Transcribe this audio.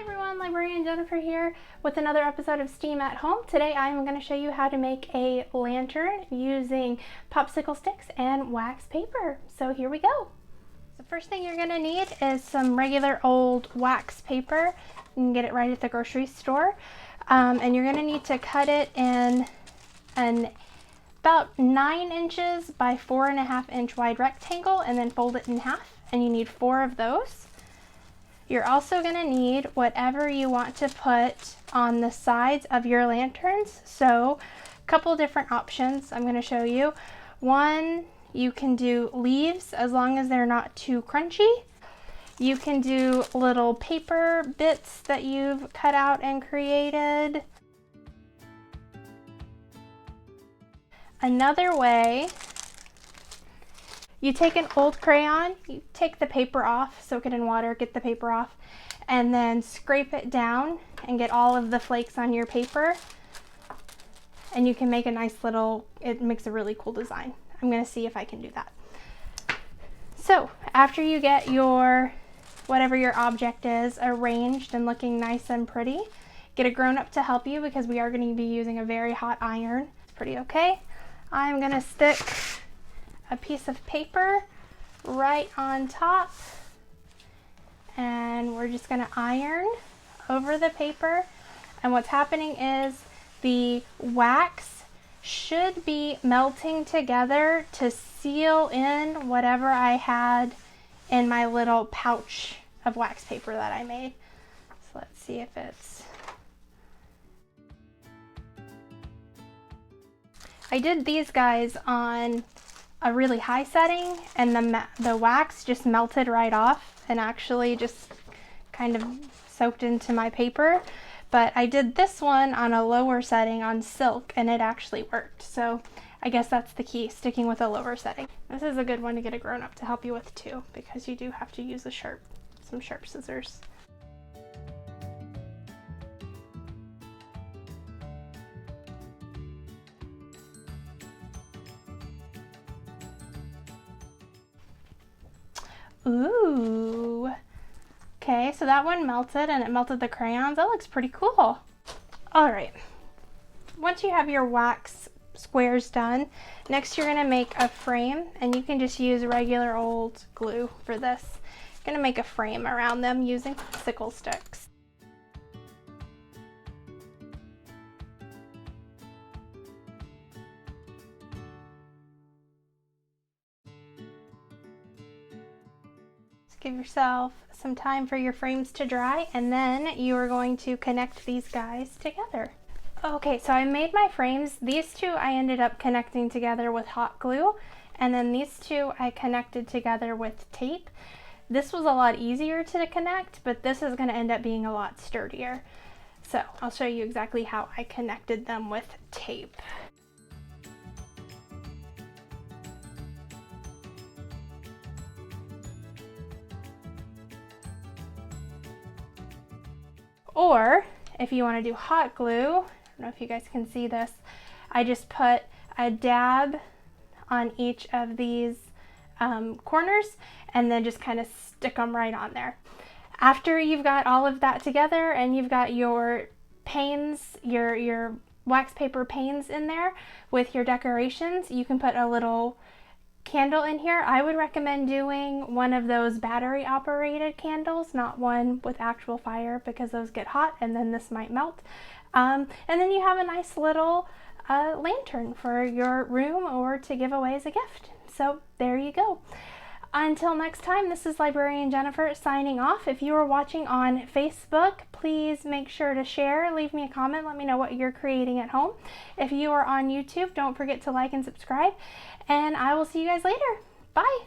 Hi everyone, Librarian Jennifer here with another episode of STEAM at Home. Today I'm going to show you how to make a lantern using popsicle sticks and wax paper. So here we go. The first thing you're going to need is some regular old wax paper. You can get it right at the grocery store. And you're going to need to cut it in an about 9 inches by 4.5 inch wide rectangle and then fold it in half. And you need 4 of those. You're also going to need whatever you want to put on the sides of your lanterns. So a couple different options I'm going to show you. One, you can do leaves as long as they're not too crunchy. You can do little paper bits that you've cut out and created. Another way, you take an old crayon, you take the paper off, soak it in water, get the paper off, and then scrape it down and get all of the flakes on your paper. And you can make a nice little, it makes a really cool design. I'm going to see if I can do that. So after you get your, whatever your object is, arranged and looking nice and pretty, get a grown-up to help you because we are going to be using a very hot iron. It's pretty okay. I'm going to stick a piece of paper right on top, and we're just going to iron over the paper. And what's happening is the wax should be melting together to seal in whatever I had in my little pouch of wax paper that I made. So let's see if it's... I did these guys on a really high setting, and the wax just melted right off and actually just kind of soaked into my paper. But I did this one on a lower setting on silk and it actually worked. So I guess that's the key, sticking with a lower setting. This is a good one to get a grown-up to help you with too, because you do have to use some sharp scissors. Ooh. Okay, so that one melted and it melted the crayons. That looks pretty cool. All right. Once you have your wax squares done, next you're gonna make a frame, and you can just use regular old glue for this. You're gonna make a frame around them using popsicle sticks. Give yourself some time for your frames to dry, and then you are going to connect these guys together. Okay, so I made my frames. These two I ended up connecting together with hot glue, and then these two I connected together with tape. This was a lot easier to connect, but this is going to end up being a lot sturdier. So I'll show you exactly how I connected them with tape. Or if you want to do hot glue, I don't know if you guys can see this, I just put a dab on each of these corners and then just kind of stick them right on there. After you've got all of that together and you've got your panes, your wax paper panes in there with your decorations, you can put a little candle in here. I would recommend doing one of those battery operated candles, not one with actual fire, because those get hot and then this might melt. And then you have a nice little lantern for your room or to give away as a gift. So there you go. Until next time, this is Librarian Jennifer signing off. If you are watching on Facebook, please make sure to share, leave me a comment, let me know what you're creating at home. If you are on YouTube, don't forget to like and subscribe, and I will see you guys later. Bye!